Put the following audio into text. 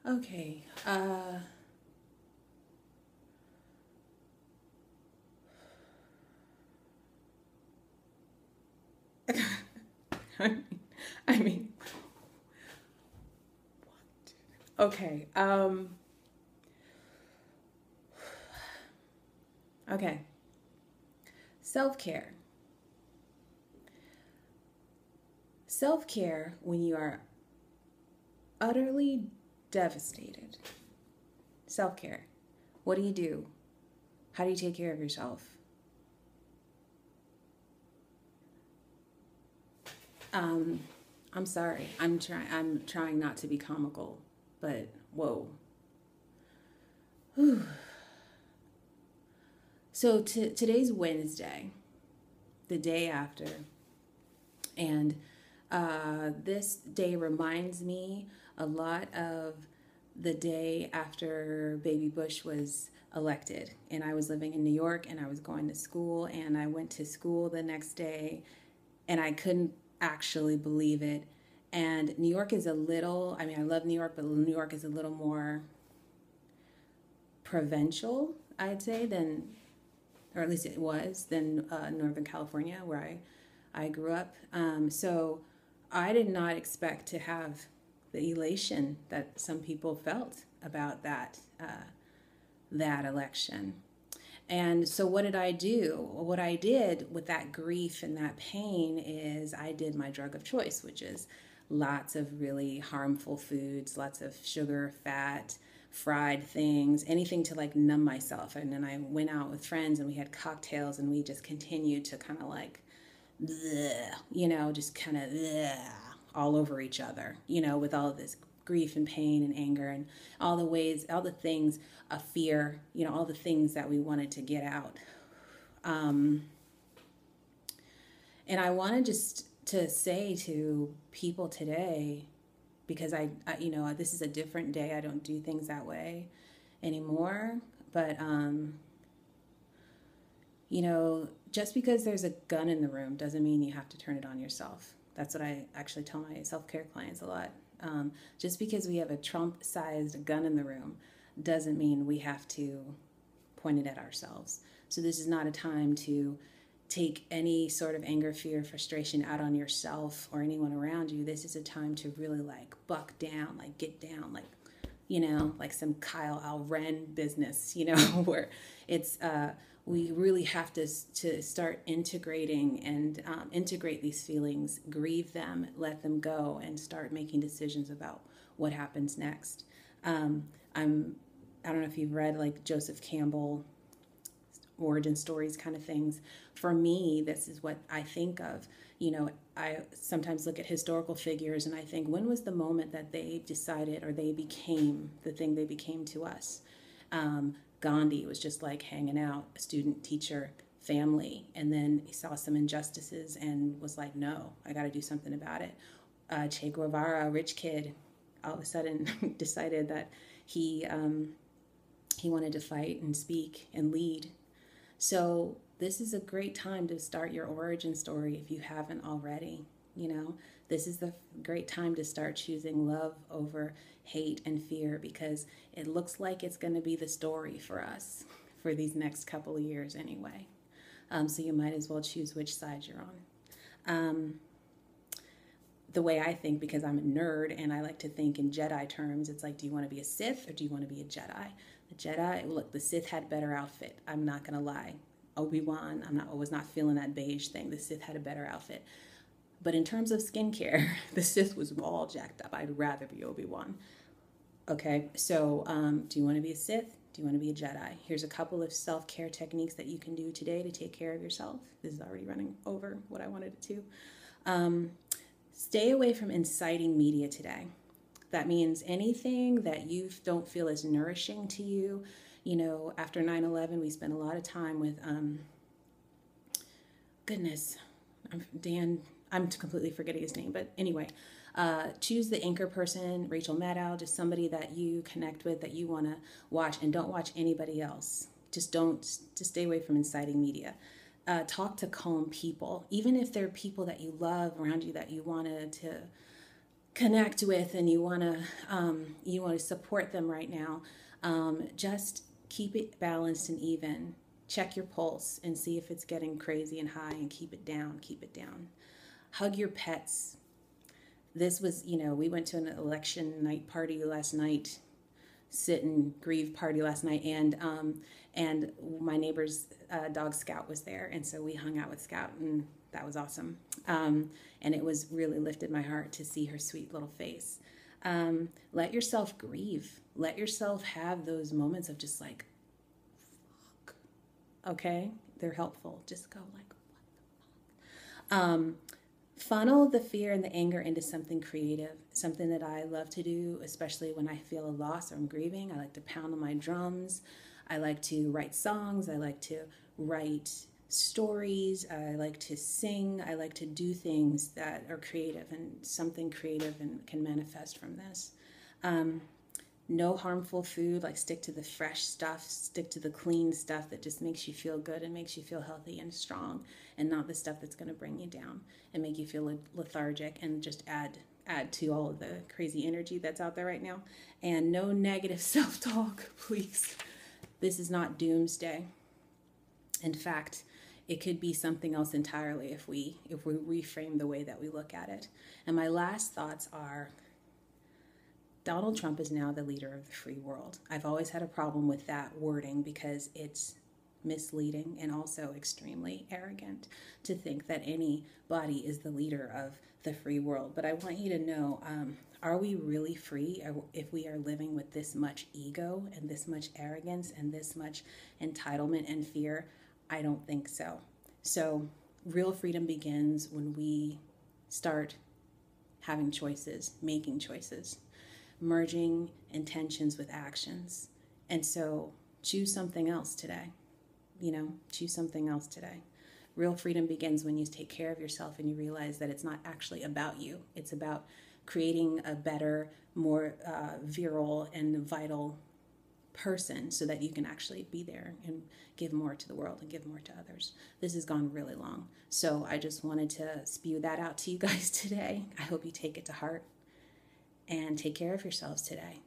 Okay. I mean, okay. Okay. Self-care. Self-care when you are utterly devastated. Self-care. What do you do? How do you take care of yourself? Um, I'm sorry. I'm trying not to be comical, but whoa. Whew. So today's Wednesday, the day after, and this day reminds me a lot of the day after Baby Bush was elected. And I was living in New York and I was going to school, and I went to school the next day and I couldn't actually believe it. And New York is a little, I mean, I love New York, but New York is a little more provincial, I'd say, than, or at least it was, than Northern California, where I grew up. So I did not expect to have the elation that some people felt about that election. And so, what did I do? What I did with that grief and that pain is I did my drug of choice, which is lots of really harmful foods, lots of sugar, fat, fried things, anything to like numb myself. And then I went out with friends and we had cocktails and we just continued to kind of like, bleh, just kind of all over each other, with all of this grief and pain and anger and all the ways, all the things of fear, all the things that we wanted to get out. Um, and I wanted just to say to people today, because this is a different day. I don't do things that way anymore. But, just because there's a gun in the room doesn't mean you have to turn it on yourself. That's what I actually tell my self care clients a lot. Just because we have a Trump sized gun in the room doesn't mean we have to point it at ourselves. So, this is not a time to take any sort of anger, fear, frustration out on yourself or anyone around you. This is a time to really like buck down, like get down, like, like some Kyle Alren business, where it's, we really have to start integrating and integrate these feelings, grieve them, let them go, and start making decisions about what happens next. Um, I'm I don't know if you've read like Joseph Campbell origin stories kind of things. For me, this is what I think of. I sometimes look at historical figures and I think, when was the moment that they decided or they became the thing they became to us? Gandhi was just like hanging out, a student, teacher, family, and then he saw some injustices and was like, no, I got to do something about it. Che Guevara, a rich kid, all of a sudden decided that he wanted to fight and speak and lead. So this is a great time to start your origin story if you haven't already. This is the great time to start choosing love over hate and fear, because it looks like it's going to be the story for us for these next couple of years anyway. So you might as well choose which side you're on. The way I think, because I'm a nerd and I like to think in Jedi terms, it's like, do you want to be a Sith or do you want to be a Jedi? The Jedi, look, the Sith had better outfit. I'm not gonna lie. Obi-Wan, I was not feeling that beige thing. The Sith had a better outfit. But in terms of skincare, the Sith was all jacked up. I'd rather be Obi-Wan. Okay, so do you want to be a Sith? Do you want to be a Jedi? Here's a couple of self-care techniques that you can do today to take care of yourself. This is already running over what I wanted it to. Stay away from inciting media today. That means anything that you don't feel is nourishing to you. After 9/11, we spent a lot of time with, goodness, I'm completely forgetting his name. But anyway, choose the anchor person, Rachel Maddow, just somebody that you connect with, that you want to watch, and don't watch anybody else. Just stay away from inciting media. Talk to calm people, even if they're people that you love around you that you wanted to connect with and you want to support them right now, just keep it balanced and even. Check your pulse and see if it's getting crazy and high, and keep it down, keep it down. Hug your pets. This was, we went to an election night party last night, sit and grieve party last night, and my neighbor's dog Scout was there, and so we hung out with Scout, and that was awesome. And it was really lifted my heart to see her sweet little face. Let yourself grieve. Let yourself have those moments of just like, fuck. Okay? They're helpful. Just go like, what the fuck? Funnel the fear and the anger into something creative, something that I love to do, especially when I feel a loss or I'm grieving. I like to pound on my drums. I like to write songs. I like to write stories. I like to sing. I like to do things that are creative, and something creative and can manifest from this. No harmful food, like stick to the fresh stuff, stick to the clean stuff that just makes you feel good and makes you feel healthy and strong, and not the stuff that's going to bring you down and make you feel lethargic and just add to all of the crazy energy that's out there right now. And no negative self-talk, please. This is not doomsday. In fact, it could be something else entirely if we reframe the way that we look at it. And my last thoughts are, Donald Trump is now the leader of the free world. I've always had a problem with that wording because it's misleading and also extremely arrogant to think that anybody is the leader of the free world. But I want you to know, are we really free if we are living with this much ego and this much arrogance and this much entitlement and fear? I don't think so. So real freedom begins when we start having choices, making choices, merging intentions with actions. And so choose something else today. Choose something else today. Real freedom begins when you take care of yourself and you realize that it's not actually about you. It's about creating a better, more virile and vital person so that you can actually be there and give more to the world and give more to others. This has gone really long. So I just wanted to spew that out to you guys today. I hope you take it to heart and take care of yourselves today.